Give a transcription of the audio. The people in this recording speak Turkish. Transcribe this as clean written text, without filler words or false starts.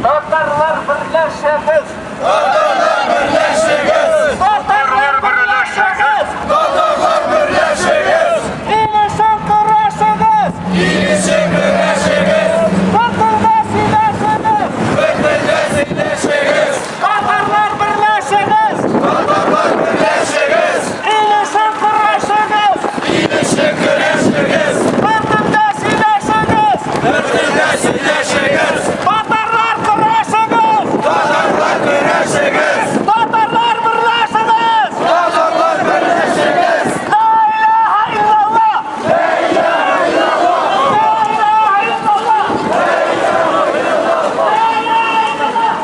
Tatarlar birleşiniz! Tatarlar birleşiniz! Tatarlar birleşiniz! Tatarlar birleşiniz! İlişin kırışınız! İlişin birleşiniz! Tatılda sileşiniz! Vekilde sileşiniz! Tatarlar birleşiniz! Tatarlar birleşiniz! İlişin kırışınız! İlişin birleşiniz! Tatılda sileşiniz! Vekilde sileşiniz! Tatarlar kırışınız! Tatarlar birleşiniz! Tatarlar birleşiniz! Tatarlar birleşiniz! La ilahe illallah! La ilahe illallah! La ilahe illallah! La ilahe illallah!